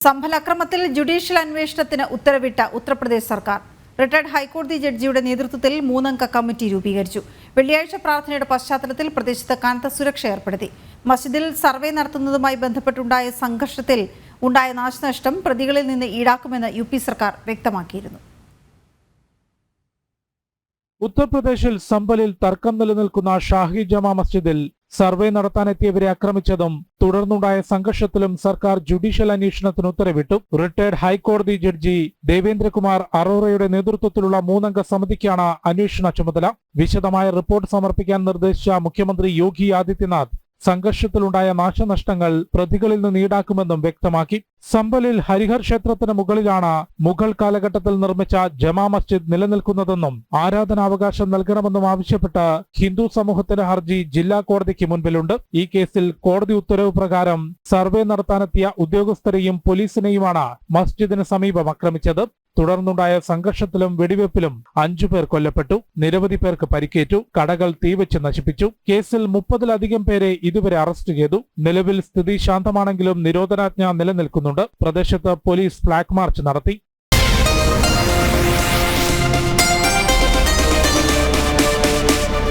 സംഭൽ അക്രമത്തിൽ ജുഡീഷ്യൽ അന്വേഷണത്തിന് ഉത്തരവിട്ട ഉത്തർപ്രദേശ് സർക്കാർ റിട്ടയർഡ് ഹൈക്കോടതി ജഡ്ജിയുടെ നേതൃത്വത്തിൽ 3-അംഗ കമ്മിറ്റി രൂപീകരിച്ചു. വെള്ളിയാഴ്ച പ്രാർത്ഥനയുടെ പശ്ചാത്തലത്തിൽ പ്രദേശത്ത് കനത്ത സുരക്ഷ ഏർപ്പെടുത്തി. മസ്ജിദിൽ സർവേ നടത്തുന്നതുമായി ബന്ധപ്പെട്ടുണ്ടായ സംഘർഷത്തിൽ ഉണ്ടായ നാശനഷ്ടം പ്രതികളിൽ നിന്ന് ഈടാക്കുമെന്ന് യുപി സർക്കാർ വ്യക്തമാക്കിയിരുന്നു. ഉത്തർപ്രദേശിൽ സംഭലിൽ തർക്കം നിലനിൽക്കുന്ന ഷാഹി ജമാ മസ്ജിദിൽ സർവേ നടത്താനെത്തിയവരെ ആക്രമിച്ചതും തുടർന്നുണ്ടായ സംഘർഷത്തിലും സർക്കാർ ജുഡീഷ്യൽ അന്വേഷണത്തിന് ഉത്തരവിട്ടു. റിട്ടയർഡ് ഹൈക്കോടതി ജഡ്ജി ദേവേന്ദ്രകുമാർ അറോറയുടെ നേതൃത്വത്തിലുള്ള 3-അംഗ സമിതിക്കാണ് അന്വേഷണ ചുമതല. വിശദമായ റിപ്പോർട്ട് സമർപ്പിക്കാൻ നിർദ്ദേശിച്ച മുഖ്യമന്ത്രി യോഗി ആദിത്യനാഥ് സംഘർഷത്തിലുണ്ടായ നാശനഷ്ടങ്ങൾ പ്രതികളിൽ നിന്ന് ഈടാക്കുമെന്നും വ്യക്തമാക്കി. സംഭലിൽ ഹരിഹർ ക്ഷേത്രത്തിന് മുകളിലാണ് മുഗൾ കാലഘട്ടത്തിൽ നിർമ്മിച്ച ജമാ മസ്ജിദ് നിലനിൽക്കുന്നതെന്നും ആരാധനാവകാശം നൽകണമെന്നും ആവശ്യപ്പെട്ട് ഹിന്ദു സമൂഹത്തിന്റെ ഹർജി ജില്ലാ കോടതിക്ക് മുൻപിലുണ്ട്. ഈ കേസിൽ കോടതി ഉത്തരവ് പ്രകാരം സർവേ നടത്താനെത്തിയ ഉദ്യോഗസ്ഥരെയും പോലീസിനെയുമാണ് മസ്ജിദിന് സമീപം ആക്രമിച്ചത്. തുടർന്നുണ്ടായ സംഘർഷത്തിലും വെടിവെപ്പിലും 5 പേർ കൊല്ലപ്പെട്ടു, നിരവധി പേർക്ക് പരിക്കേറ്റു, കടകൾ തീവെച്ച് നശിപ്പിച്ചു. കേസിൽ 30-ലധികം പേരെ ഇതുവരെ അറസ്റ്റ് ചെയ്തു. നിലവിൽ സ്ഥിതി ശാന്തമാണെങ്കിലും നിരോധനാജ്ഞ നിലനിൽക്കുന്നുണ്ട്. പ്രദേശത്ത് പോലീസ് ഫ്ലാഗ് മാർച്ച് നടത്തി.